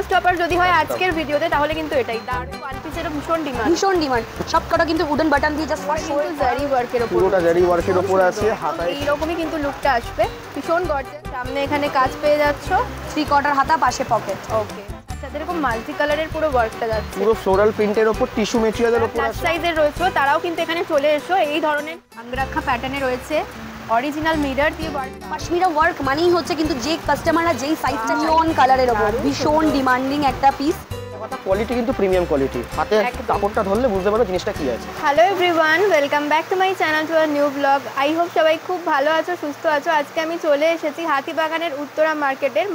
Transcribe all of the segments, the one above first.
Stopper যদি হয় আজকের ভিডিওতে তাহলে কিন্তু এটাই দারুণ ওয়ান পিসের ভীষণ ডিমান্ড সবকটা কিন্তু উডেন বাটন দিয়ে জাস্ট ফর শো জারি ওয়ার্কের উপর পুরোটা জারি ওয়ার্কের উপর আছে হাতায় এইরকমই কিন্তু লুকটা আসবে ভীষণ গর্জিয়াস সামনে এখানে কাজ পেয়ে যাচ্ছ 3/4 হাতা পাশে পকেট ওকে সাথে এরকম মাল্টি কালারের পুরো ওয়ার্কটা যাচ্ছে পুরো ফ্লোরাল প্রিন্টের উপর টিস্যু মেটেরিয়ালের উপর প্লাস সাইজের রয়েছে তারাও কিন্তু এখানে চলে এসো এই ধরনের আংরাখা প্যাটার্নে রয়েছে অরিজিনাল মিরর দিয়ে ওয়ার্ক কাশ্মীরা ওয়ার্ক মানেই হচ্ছে কিন্তু যে কাস্টমাররা যেই সাইজটা চান কালারের উপর ভীষণ ডিমান্ডিং একটা পিস কথা কোয়ালিটি কিন্তু প্রিমিয়াম কোয়ালিটি হাতে কাপড়টা ধরলে বুঝতে পারো জিনিসটা কি আছে hello everyone welcome back to my channel to a new blog I hope সবাই খুব ভালো আছো সুস্থ আছো আজকে আমি চলে এসেছি হাতিবাগানের উত্তরা মার্কেটের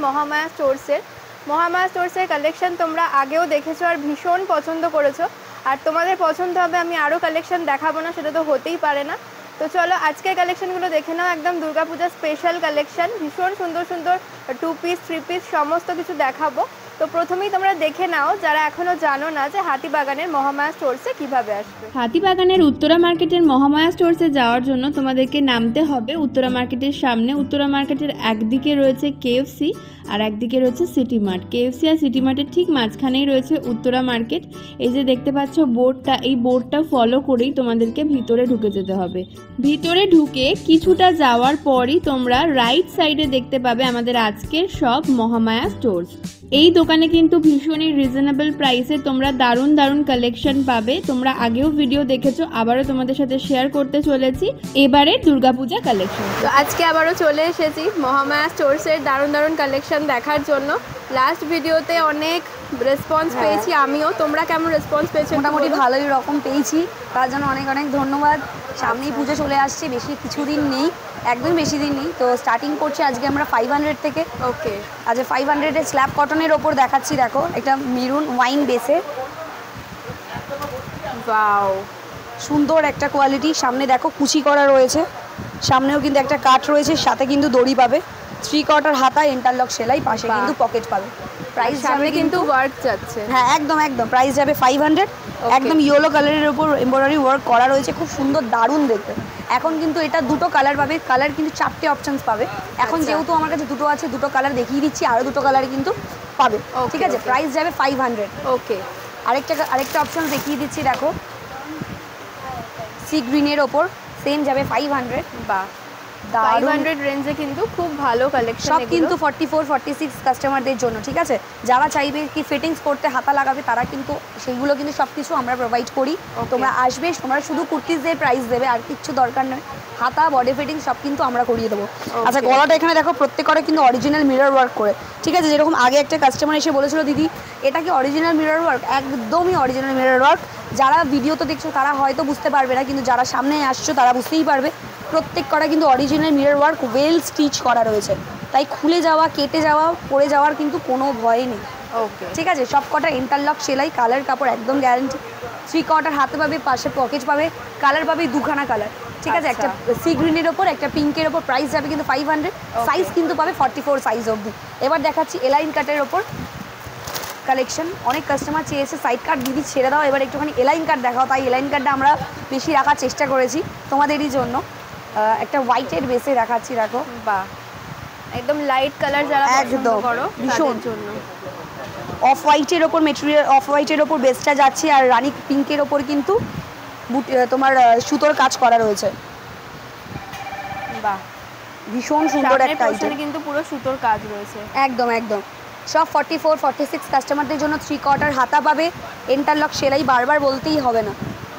মহামায়া স্টোরসের কালেকশন তোমরা আগেও দেখেছো আর ভীষণ পছন্দ করেছো আর তোমাদের পছন্দ হবে আমি আরও কালেকশন দেখাবো না সেটা তো হতেই পারে না তো চলো আজকের কালেকশনগুলো দেখে নাও একদম দুর্গাপূজার স্পেশাল কালেকশন ভীষণ সুন্দর সুন্দর 2 পিস 3 পিস সমস্ত কিছু দেখাবো তো প্রথমেই তোমরা দেখে নাও যারা এখনো জানো না যে হাতিবাগানের মহামায়া স্টোরসে কিভাবে আসবে হাতিবাগানের উত্তরা মার্কেটের মহামায়া স্টোরসে যাওয়ার জন্য তোমাদেরকে নামতে হবে উত্তরা মার্কেটের সামনে উত্তরা মার্কেটের একদিকে রয়েছে কেএফসি আর একদিকে রয়েছে সিটি মার্ট কেএফসি আর সিটি মার্টের ঠিক মাঝখানেই রয়েছে উত্তরা মার্কেট এই যে দেখতে পাচ্ছ বোর্ডটা এই বোর্ডটা ফলো করেই তোমাদেরকে ভিতরে ঢুকে যেতে হবে ভিতরে ঢুকে কিছুটা যাওয়ার পরই তোমরা রাইট সাইডে দেখতে পাবে আমাদের আজকের সব মহামায়া স্টোরস এই দোকানে কিন্তু ভীষণই রিজনেবল প্রাইসে তোমরা দারুণ দারুণ কালেকশন পাবে তোমরা আগেও ভিডিও দেখেছো আবারও তোমাদের সাথে শেয়ার করতে চলেছি এবারে দুর্গাপূজা কালেকশন তো আজকে আবারও চলে এসেছি মহামায়া স্টোরসের দারুণ দারুণ কালেকশন দেখার জন্য লাস্ট ভিডিওতে অনেক রেসপন্স পেয়েছি আমিও তোমরা কেমন রেসপন্স পেয়েছো মোটামুটি ভালোই রকম পেয়েছি তার জন্য অনেক অনেক ধন্যবাদ সামনেই পুজো চলে আসছে বেশি কিছুদিন নেই একদম বেশি দিন নেই তো স্টার্টিং করছি আজকে আমরা 500 থেকে ওকে আজ 500 এর স্ল্যাব কটনের ওপর দেখাচ্ছি দেখো একটা মেরুন ওয়াইন বেসে ওয়াও সুন্দর একটা কোয়ালিটি সামনে দেখো কুচি করা রয়েছে সামনেও কিন্তু একটা কাট রয়েছে সাথে কিন্তু দড়ি পাবে 3/4 হাতা ইন্টারলক সেলাই পাশে কিন্তু পকেট পাবে প্রাইস সামনে কিন্তু ওয়ার্ক যাচ্ছে হ্যাঁ একদম একদম প্রাইস যাবে 500 একদম ইয়েলো কালারের উপর এমব্রয়ডারি ওয়ার্ক করা রয়েছে খুব সুন্দর দারুণ দেখতে এখন কিন্তু এটা দুটো কালার পাবে কালার কিন্তু 4টে অপশনস পাবে এখন যেহেতু আমার কাছে দুটো আছে দুটো কালার দেখিয়ে দিচ্ছি আরও দুটো কালার কিন্তু পাবে ঠিক আছে প্রাইস যাবে 500 ওকে আরেকটা অপশন দেখিয়ে দিচ্ছি দেখো সি গ্রিনের ওপর সেম যাবে 500 বাহ 500 রেঞ্জে কিন্তু খুব ভালো কালেকশন সব কিন্তু 44 46 কাস্টমারদের জন্য ঠিক আছে যারা চাইবে কি ফিটিংস করতে হাতা লাগাবে তারা কিন্তু সেইগুলো কিন্তু সব কিছু আমরা প্রোভাইড করি তোমরা আসবে তোমরা শুধু কুর্তিজের প্রাইস দেবে আর কিছু দরকার নেই হাতা বডি ফিটিং সব কিন্তু আমরা করিয়ে দেবো আচ্ছা গলাটা এখানে দেখো প্রত্যেকটা কিন্তু অরিজিনাল মিরর ওয়ার্ক করে ঠিক আছে যেরকম আগে একটা কাস্টমার এসে বলেছিল দিদি এটা কি অরিজিনাল মিরর ওয়ার্ক একদমই অরিজিনাল মিরর ওয়ার্ক যারা ভিডিওতে দেখছো তারা হয়তো বুঝতে পারবে না কিন্তু যারা সামনে আসছো তারা বুঝতেই পারবে প্রত্যেক কটা কিন্তু original mirror work well stitch করা রয়েছে তাই খুলে যাওয়া কেটে যাওয়া পড়ে যাওয়ার কিন্তু কোনো ভয় নেই ওকে ঠিক আছে সব কটা ইন্টারলক সেলাই কালার কাপড় একদম গ্যারান্টি 3/4 হাতে পাবে পাশে পকেট পাবে কালার পাবে দুখানা কালার ঠিক আছে একটা সি গ্রিনের ওপর একটা পিঙ্কের ওপর প্রাইস যাবে কিন্তু 500 সাইজ কিন্তু পাবে 44 সাইজ অবধি এবার দেখাচ্ছি এলাইন কাটের ওপর কালেকশন অনেক কাস্টমার চেয়েছে সাইড কাট দিদি ছেড়ে দাও এবার একটুখানি এলাইন কাট দেখাও তাই এলাইন কাটটা আমরা বেশি রাখার চেষ্টা করেছি তোমাদেরই জন্য একটা হোয়াইটের বেসে দেখাচ্ছি দেখো বাহ একদম লাইট কালার যারা পছন্দ করো ভীষণ জন্য অফ হোয়াইটের ওপর মেটেরিয়াল অফ হোয়াইটের ওপর বেসটা যাচ্ছে আর রানী পিঙ্কের ওপর কিন্তু তোমার সুতোর কাজ করা রয়েছে বাহ ভীষণ সুন্দর একটা আইটেম কিন্তু পুরো সুতোর কাজ রয়েছে একদম একদম সব 44 46 কাস্টমারদের জন্য 3/4 হাতা পাবে ইন্টারলক সেলাই বারবার বলতেই হবে না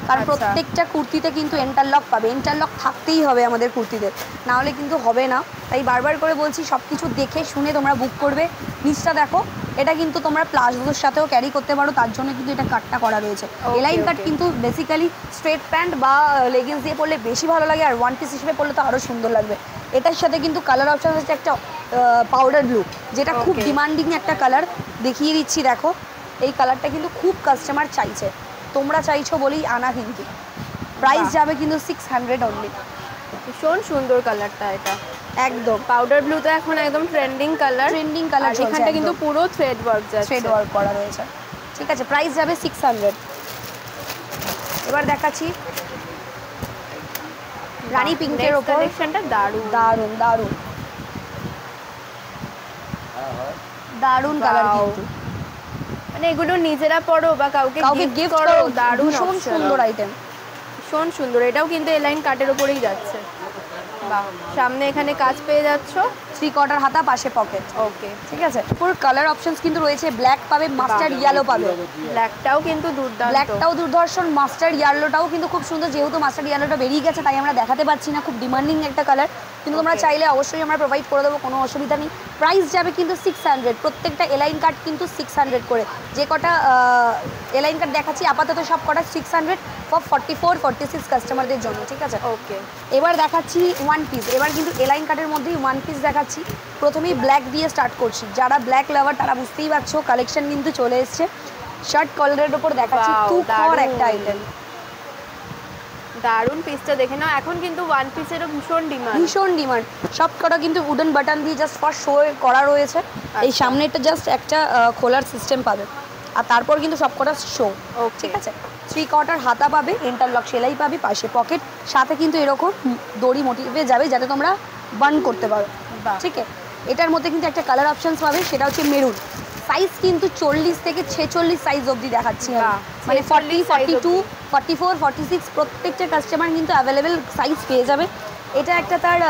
কারণ প্রত্যেকটা কুর্তিতে কিন্তু ইন্টারলক পাবে ইন্টারলক থাকতেই হবে আমাদের কুর্তিতে না হলে কিন্তু হবে না তাই বারবার করে বলছি সব কিছু দেখে শুনে তোমরা বুক করবে নিচটা দেখো এটা কিন্তু তোমরা প্লাজোর সাথেও ক্যারি করতে পারো তার জন্য কিন্তু এটা কাটটা করা রয়েছে এলাইন কাট কিন্তু বেসিক্যালি স্ট্রেট প্যান্ট বা লেগিংস দিয়ে পরলে বেশি ভালো লাগে আর ওয়ান পিস হিসেবে পরলে তো আরও সুন্দর লাগবে এটার সাথে কিন্তু কালার অপশন হচ্ছে একটা পাউডার ব্লু যেটা খুব ডিমান্ডিং একটা কালার দেখিয়ে দিচ্ছি দেখো এই কালারটা কিন্তু খুব কাস্টমার চাইছে তোমরা চাইছো বলেই আনা কিন্তু প্রাইস যাবে কিন্তু 600 অনলি ভীষণ সুন্দর কালারটা এটা একদম পাউডার ব্লু তো এখন একদম ট্রেন্ডিং কালার এখানটা কিন্তু পুরো থ্রেড ওয়ার্ক যাচ্ছে থ্রেড ওয়ার্ক করা রয়েছে ঠিক আছে প্রাইস যাবে 600 এবার দেখাচ্ছি রানী পিঙ্কের ওপর কালেকশনটা দারুণ দারুণ দারুণ দারুণ কালার কিন্তু মানে এগুলো নিজেরা পরো বা কাউকে গিফট করো, দারুণ ভীষণ সুন্দর আইটেম, ভীষণ সুন্দর। এটাও কিন্তু এলাইন কাটের উপরেই যাচ্ছে। বাহ, সামনে এখানে কাজ পেয়ে যাচ্ছ, 3/4 হাতা, পাশে পকেট। ওকে, ঠিক আছে। পুরো কালার অপশনস কিন্তু রয়েছে, ব্ল্যাক পাবে, মাস্টার্ড ইয়েলো পাবে। ব্ল্যাকটাও কিন্তু দুর্দান্ত, ব্ল্যাকটাও দুর্ধর্ষণ, মাস্টার্ড ইয়েলোটাও কিন্তু খুব সুন্দর। যেহেতু মাস্টার্ড ইয়েলোটা বেরিয়ে গেছে তাই আমরা দেখাতে পারছি না, খুব ডিমান্ডিং একটা কালার, কিন্তু তোমরা চাইলে অবশ্যই আমরা প্রোভাইড করে দেবো, কোনো অসুবিধা নেই। প্রাইস যাবে কিন্তু 600, প্রত্যেকটা এলাইন কাট কিন্তু 600 করে। যে কটা এলাইন কাট দেখাচ্ছি আপাতত সব কটা 600 ফর 44-46 কাস্টমারদের জন্য। ঠিক আছে, ওকে। এবার দেখাচ্ছি ওয়ান পিস। এবার কিন্তু এলাইন কাটের মধ্যেই ওয়ান পিস দেখাচ্ছি। প্রথমেই ব্ল্যাক দিয়ে স্টার্ট করছি। যারা ব্ল্যাক লাভার তারা বুঝতেই পারছো, কালেকশন কিন্তু চলে এসছে। শার্ট কলারের ওপর দেখাচ্ছি, তুখর একটা আইটেম, দারুণ পিসটা দেখে নাও। এখন কিন্তু ওয়ান পিসেরও ভীষণ ডিমান্ড, ভীষণ ডিমান্ড। সব কটা কিন্তু উডেন বাটন দিয়ে জাস্ট ফর শো করা রয়েছে। এই সামনেটা জাস্ট একটা খোলার সিস্টেম পাবে, আর তারপর কিন্তু সব কটা শো। ঠিক আছে, 3/4 হাতা পাবে, ইন্টারলক সেলাই পাবে, পাশে পকেট, সাথে কিন্তু এরকম দড়ি মোটিভে যাবে যাতে তোমরা বার্ন করতে পারো। ঠিক আছে, এটার মধ্যে কিন্তু একটা কালার অপশনস পাবে, সেটা হচ্ছে মেরুন। সাইজ কিন্তু 40 থেকে 46 সাইজ অবধি দেখাচ্ছি, মানে 40, 42, 44, 46 প্রত্যেকটা কাস্টমার কিন্তু অ্যাভেলেবেল সাইজ পেয়ে যাবে। এটা একটা তার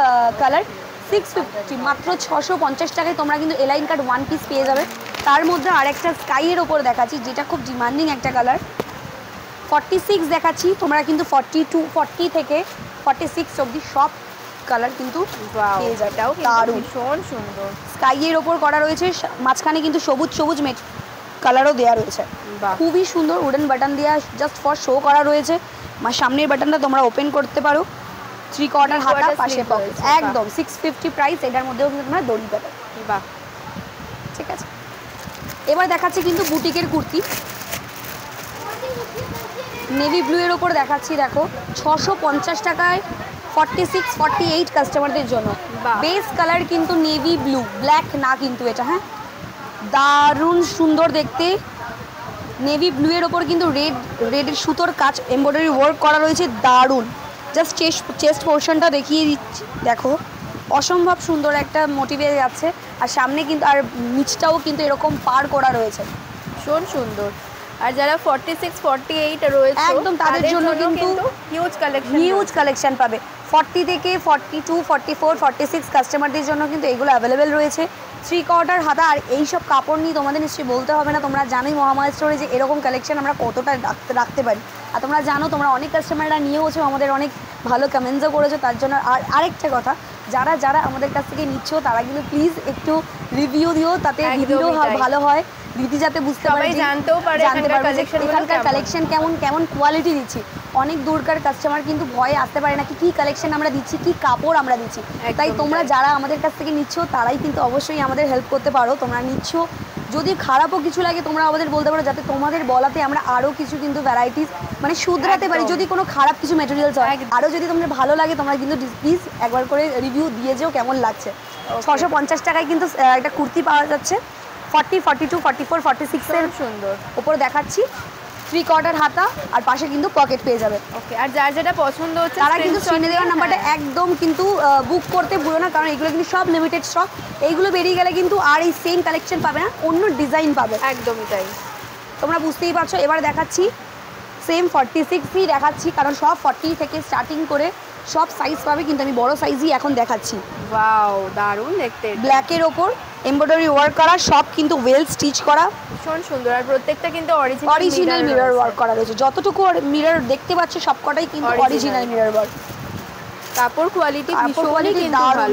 কালার, 650, মাত্র 650 টাকায় তোমরা কিন্তু এলাইন কাট ওয়ান পিস পেয়ে যাবে। তার মধ্যে আরেকটা স্কাইয়ের ওপর দেখাচ্ছি, যেটা খুব ডিমান্ডিং একটা কালার, 46 দেখাচ্ছি। তোমরা কিন্তু 42, 40 থেকে 46 অবধি সব কালার কিন্তু পেয়ে যাবে। দারুণ, ভীষণ সুন্দর। স্কাইয়ের ওপর করা রয়েছে, মাঝখানে কিন্তু সবুজ সবুজ মেট কালারও দেওয়া রয়েছে, খুবই সুন্দর। উডেন বাটন দেওয়া জাস্ট ফর শো করা রয়েছে। সামনের বাটনটা তোমরা ওপেন করতে পারো। 3/4 হাতা, পাশে পকেট, একদম 650 প্রাইস। এটার মধ্যেও কিন্তু তোমরা দড়ি পাবে। বাহ, ঠিক আছে। এবার দেখাচ্ছি কিন্তু বুটিকের কুর্তি, নেভি ব্লু এর ওপর দেখাচ্ছি। দেখো 650 টাকায় 46, 48 কাস্টমারদের জন্য। বেস কালার কিন্তু নেভি ব্লু, ব্ল্যাক না কিন্তু এটা। হ্যাঁ, দারুণ সুন্দর দেখতে। নেভি ব্লু এর ওপর কিন্তু রেডের সুতোর কাজ এমব্রয়ডারি ওয়ার্ক করা রয়েছে, দারুণ। জাস্ট চেস্ট পোর্শনটা দেখিয়ে দিচ্ছি, দেখো অসম্ভব সুন্দর একটা মোটিভে যাচ্ছে। আর সামনে কিন্তু আর নিচটাও কিন্তু এরকম পার করা রয়েছে, ভীষণ সুন্দর। আর যারা 46, 48 রয়েছে একদম তাদের জন্য কিন্তু হিউজ কালেকশন পাবে। 40 থেকে 42, 44, 46 কাস্টমারদের জন্য কিন্তু এগুলো অ্যাভেলেবেল রয়েছে। 3/4 হাতা। আর এইসব কাপড় নিয়ে তোমাদের নিশ্চয়ই বলতে হবে না, তোমরা জানোই মহামায়া স্টোরে যে এরকম কালেকশন আমরা কতটা রাখতে পারি। আর তোমরা জানো, তোমরা অনেক কাস্টমাররা নিয়েওছো, আমাদের অনেক ভালো কমেন্টসও করেছো। তার জন্য আর আরেকটা কথা, যারা যারা আমাদের কাছ থেকে নিচ্ছ তারা কিন্তু প্লিজ একটু রিভিউ দিও, তাতে রিভিউও ভালো হয়, দিদি যাতে বুঝতে পারে, জানতেও পারে এখানকার কালেকশন কেমন কেমন কোয়ালিটি দিচ্ছি। অনেক দূরকার কাস্টমার কিন্তু ভয়ে আসতে পারে না কি কালেকশন আমরা দিচ্ছি, কি কাপড় আমরা দিচ্ছি। তাই তোমরা যারা আমাদের কাছ থেকে নিচ্ছ তারাই কিন্তু অবশ্যই আমাদের হেল্প করতে পারো। তোমরা নিচ্ছ, যদি খারাপও কিছু লাগে তোমরা আমাদের বলতে পারো, যাতে তোমাদের বলাতে আমরা আরও কিছু কিন্তু ভ্যারাইটিস মানে শুধরাতে পারি। যদি কোনো খারাপ কিছু মেটেরিয়ালস হয়, আরও যদি তোমাদের ভালো লাগে তোমরা কিন্তু প্লিজ একবার করে রিভিউ দিয়ে যেও কেমন লাগছে। 650 টাকায় কিন্তু একটা কুর্তি পাওয়া যাচ্ছে। 40, 42, 44, 46 এর সুন্দর ওপর দেখাচ্ছি। 3/4 হাতা, আর পাশে কিন্তু পকেট পেয়ে যাবে। ওকে, আর যার যেটা পছন্দ হচ্ছে তারা কিন্তু স্ক্রিনে দেওয়ার নাম্বারটা একদম কিন্তু বুক করতে ভুলো না, কারণ এগুলো কিন্তু সব লিমিটেড স্টক। এইগুলো বেরিয়ে গেলে কিন্তু আর এই সেম কালেকশন পাবে না, অন্য ডিজাইন পাবে। একদমই তাই, তোমরা বুঝতেই পারছো। এবার দেখাচ্ছি সেম 46ই দেখাচ্ছি, কারণ সব 40 থেকে স্টার্টিং করে সব সাইজ পাবে, কিন্তু আমি বড় সাইজই এখন দেখাচ্ছি। ওয়াও, দারুণ দেখতে। ব্ল্যাকের ওপর এমব্রয়ডারি ওয়ার্ক করা, সব কিন্তু ওয়েল স্টিচ করা, ভীষণ সুন্দর। আর প্রত্যেকটা কিন্তু অরিজিনাল মিরর ওয়ার্ক করা রয়েছে। যতটুকু মিরর দেখতে পাচ্ছ সবকটাই কিন্তু অরিজিনাল মিরর ওয়ার্ক। কাপড় কোয়ালিটি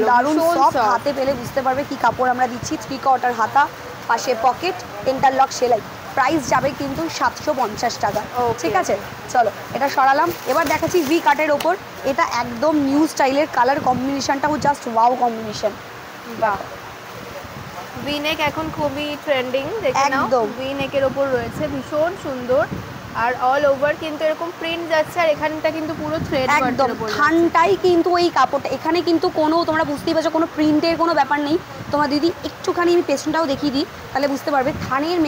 দারুণ সফট, হাতে পেলে বুঝতে পারবে কি কাপড় আমরা দিচ্ছি। 3/4 হাতা, পাশে পকেট, ইন্টারলক সেলাই। প্রাইস যাবে কিন্তু 750 টাকা। ঠিক আছে, চলো এটা সরালাম। এবার দেখাচ্ছি ভি কাটের ওপর। এটা একদম নিউ স্টাইলের, কালার কম্বিনেশনটাও জাস্ট ওয়াও কম্বিনেশন। বাহ, ভি নেক এখন খুবই ট্রেন্ডিং, দেখে নাও। ভি নেকের ওপর রয়েছে, ভীষণ সুন্দর। আর অল ওভার কিন্তু এরকম প্রিন্ট যাচ্ছে, আর এখানটা কিন্তু পুরো থ্রেড একদম থানটাই কিন্তু এই কাপড়টা। এখানে কিন্তু কোনো, তোমরা বুঝতেই পারছো, কোনো প্রিন্টের কোনো ব্যাপার নেই। তোমার দিদি একটুখানি আমি পেছনটাও দেখিয়ে দিই, তাহলে বুঝতে পারবে। থানের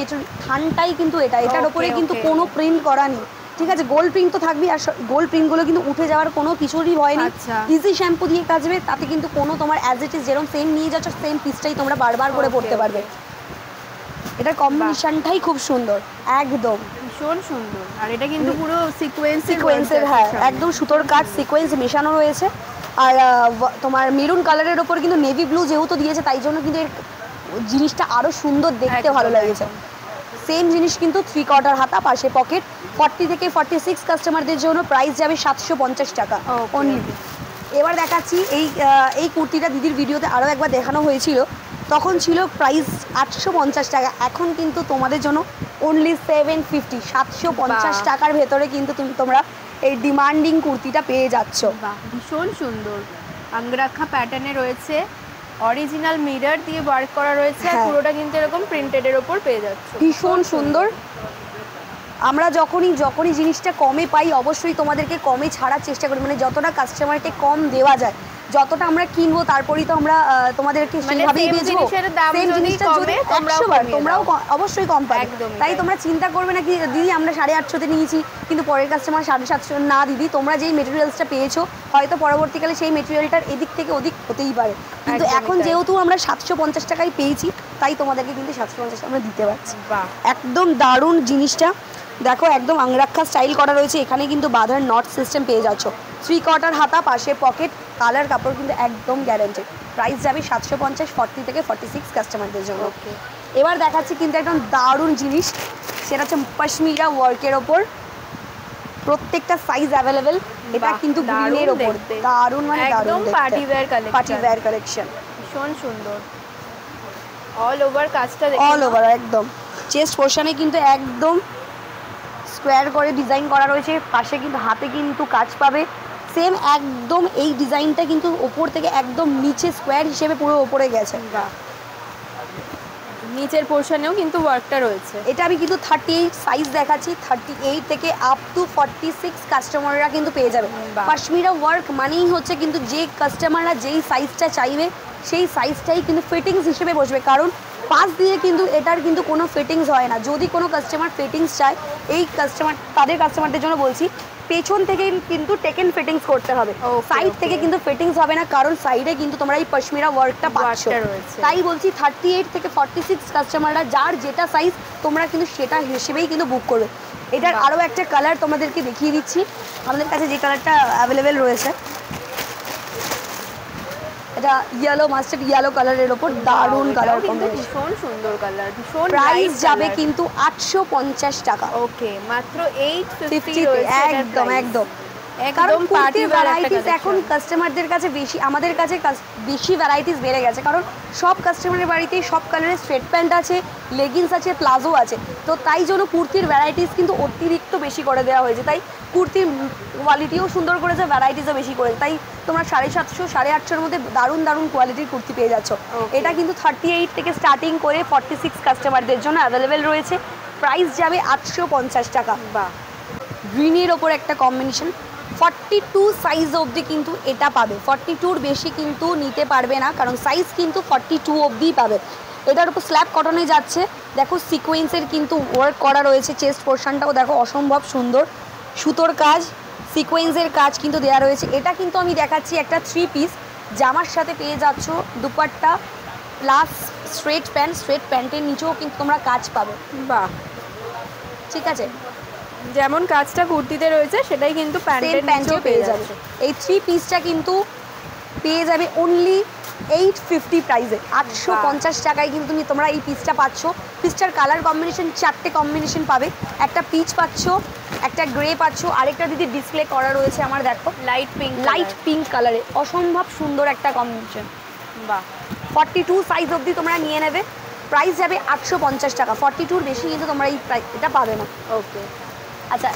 থানটাই কিন্তু এটার ওপরে কিন্তু কোনো প্রিন্ট করা নেই। ঠিক আছে, গোল্ড প্রিন্ট তো থাকবেই, আর গোল্ড প্রিন্টগুলো কিন্তু উঠে যাওয়ার কোনো কিছুরই ভয় নেই। ইজি শ্যাম্পু দিয়ে কাচবে, তাতে কিন্তু কোনো তোমার অ্যাজ ইট ইজ যেরকম সেম নিয়ে যাচ্ছ সেম পিসটাই তোমরা বারবার করে পরতে পারবে। এটার কম্বিনেশনটাই খুব সুন্দর, একদম ভীষণ সুন্দর। আর এটা কিন্তু পুরো সিকোয়েন্সের, হ্যাঁ একদম সুতোর কাজ সিকোয়েন্স মেশানো রয়েছে। আর তোমার মেরুন কালারের ওপর কিন্তু নেভি ব্লু যেহেতু দিয়েছে তাই জন্য কিন্তু এর জিনিসটা আরো সুন্দর দেখতে ভালো লেগেছে। সেম জিনিস কিন্তু 3/4 হাতা, পাশে পকেট। 40 থেকে 46 কাস্টমারদের জন্য প্রাইস যাবে 750 টাকা অনলি। এবার দেখাচ্ছি এই কুর্তিটা দিদির ভিডিওতে আরও একবার দেখানো হয়েছিল, তখন ছিল প্রাইস 850 টাকা, এখন কিন্তু তোমাদের জন্য অনলি 750, 750 টাকার ভেতরে কিন্তু তোমরা এই ডিমান্ডিং কুর্তিটা পেয়ে যাচ্ছ। ভীষণ সুন্দর আঙ্গরাখা প্যাটার্নে রয়েছে, অরিজিনাল মিরর দিয়ে ওয়ার্ক করা রয়েছে, আর পুরোটা কিন্তু এরকম প্রিন্টেডের ওপর পেয়ে যাচ্ছে। ভীষণ সুন্দর। আমরা যখনই জিনিসটা কমে পাই অবশ্যই তোমাদেরকে কমে ছাড়ার চেষ্টা করি, মানে যতটা কাস্টমারকে কম দেওয়া যায়, যতটা আমরা কিনবো তারপরেই তো আমরা তোমাদেরকে সেইভাবেই বেচবো। সেম জিনিসটা যদি 100 বার তোমরাও অবশ্যই কম পাবে। তাই তোমরা চিন্তা করবে না কি দিদি আমরা 850-তে নিয়েছি কিন্তু পরের কাস্টমার 750। না দিদি, তোমরা যেই মেটেরিয়ালসটা পেয়েছো হয়তো পরবর্তীকালে সেই মেটেরিয়ালটার এদিক থেকে ওদিক হতেই পারে, কিন্তু এখন যেহেতু আমরা 750 টাকায় পেয়েছি তাই তোমাদেরকে কিন্তু 750 আমরা দিতে পারছি। একদম দারুণ জিনিসটা দেখো, একদম আংরাক্ষা স্টাইল করা রয়েছে, এখানে কিন্তু বাঁধার নট সিস্টেম পেয়ে যাচ্ছ। 3/4 হাতা, পাশে পকেট, কালার কাপড় কিন্তু একদম গ্যারান্টেড। প্রাইস যাবে 750, 40 থেকে 46 কাস্টমারদের জন্য। এবার দেখাচ্ছি কিন্তু একদম দারুণ জিনিস, সেটা হচ্ছে পশমিনা ওয়ার্কের ওপর, প্রত্যেকটা সাইজ অ্যাভেলেবেল। এটা কিন্তু গ্রিনের ওপর দারুণ, মানে দারুণ পার্টি ওয়্যার কালেকশন, ভীষণ সুন্দর। অল ওভার কাজটা অল ওভার একদম চেস্ট পোরশনে কিন্তু একদম স্কোয়ার করে ডিজাইন করা রয়েছে, পাশে কিন্তু হাতে কিন্তু কাজ পাবে সেম একদম। এই ডিজাইনটা কিন্তু ওপর থেকে একদম নিচে স্কোয়ার হিসেবে পুরো ওপরে গেছে। নিচের পোরশনেও কিন্তু ওয়ার্কটা রয়েছে। এটা আমি কিন্তু 38 সাইজ দেখাচ্ছি, 38 থেকে আপ টু 46 কাস্টমাররা কিন্তু পেয়ে যাবে। পশমিনা ওয়ার্ক মানেই হচ্ছে কিন্তু যে কাস্টমাররা যেই সাইজটা চাইবে সেই সাইজটাই কিন্তু ফিটিংস হিসেবে বসবে, কারণ পাশ দিয়ে কিন্তু এটার কিন্তু কোনো ফিটিংস হয় না। যদি কোনো কাস্টমার ফিটিংস চায়, এই তাদের কাস্টমারদের জন্য বলছি পেছন থেকে কিন্তু টেকেন ফিটিংস করতে হবে, সাইড থেকে কিন্তু ফিটিংস হবে না, কারণ সাইডে কিন্তু তোমরা এই পশমিনা ওয়ার্কটা পাচ্ছ। তাই বলছি 38 থেকে 46 কাস্টমাররা যার যেটা সাইজ তোমরা কিন্তু সেটা হিসেবেই কিন্তু বুক করবে। এটার আরও একটা কালার তোমাদেরকে দেখিয়ে দিচ্ছি, আমাদের কাছে যে কালারটা অ্যাভেলেবেল রয়েছে, এটা ইয়েলো, মাস্টার্ড ইয়েলো কালারের ওপর দারুণ কালার কম্বিনেশন, ভীষণ সুন্দর কালার, ভীষণ। প্রাইস যাবে কিন্তু 850 টাকা। ওকে, মাত্র 850 রয়েছে। একদম একদম কারণ কুর্তির ভ্যারাইটিস এখন কাস্টমারদের কাছে বেশি, আমাদের কাছে বেশি ভ্যারাইটিস বেড়ে গেছে, কারণ সব কাস্টমারের বাড়িতেই সব কালারের স্ট্রেট প্যান্ট আছে, লেগিংস আছে, প্লাজো আছে, তো তাই জন্য কুর্তির ভ্যারাইটিস কিন্তু অতিরিক্ত বেশি করে দেওয়া হয়েছে। তাই কুর্তির কোয়ালিটিও সুন্দর করেছে, ভ্যারাইটিসও বেশি করেছে, তাই তোমরা 750, 850-এর মধ্যে দারুণ দারুণ কোয়ালিটির কুর্তি পেয়ে যাচ্ছ। এটা কিন্তু 38 থেকে স্টার্টিং করে 46 কাস্টমারদের জন্য অ্যাভেলেবেল রয়েছে। প্রাইস যাবে 850 টাকা। গ্রিনের ওপর একটা কম্বিনেশন, 42 সাইজ অবধি কিন্তু এটা পাবে, 42-র বেশি কিন্তু নিতে পারবে না, কারণ সাইজ কিন্তু 42 অবধিই পাবে। এটার উপর স্ল্যাব কটনে যাচ্ছে, দেখো সিকোয়েন্সের কিন্তু ওয়ার্ক করা রয়েছে, চেস্ট পোর্শনটাও দেখো অসম্ভব সুন্দর, সুতোর কাজ, সিকোয়েন্সের কাজ কিন্তু দেওয়া রয়েছে। এটা কিন্তু আমি দেখাচ্ছি একটা 3 পিস, জামার সাথে পেয়ে যাচ্ছ দুপাট্টা প্লাস স্ট্রেট প্যান্টের নিচেও কিন্তু তোমরা কাজ পাবে। ঠিক আছে, যেমন কাজটা কুর্তিতে রয়েছে সেটাই কিন্তু প্যান্টেও পেয়ে যাবে। এই 3 পিসটা কিন্তু পেয়ে যাবে অনলি 850 প্রাইসে, 850 টাকায় কিন্তু তোমরা এই পিসটা পাচ্ছ। পিসটার কালার কম্বিনেশন 4টে কম্বিনেশন পাবে, একটা পিচ পাচ্ছ, একটা গ্রে পাচ্ছ, আরেকটা দিদি ডিসপ্লে করা রয়েছে আমার, দেখো লাইট পিঙ্ক কালারে, অসম্ভব সুন্দর একটা কম্বিনেশন। 42 সাইজ অবধি তোমরা নিয়ে নেবে, প্রাইস যাবে 850 টাকা। 42-র বেশি কিন্তু তোমরা এই এটা পাবে না। ওকে, আচ্ছা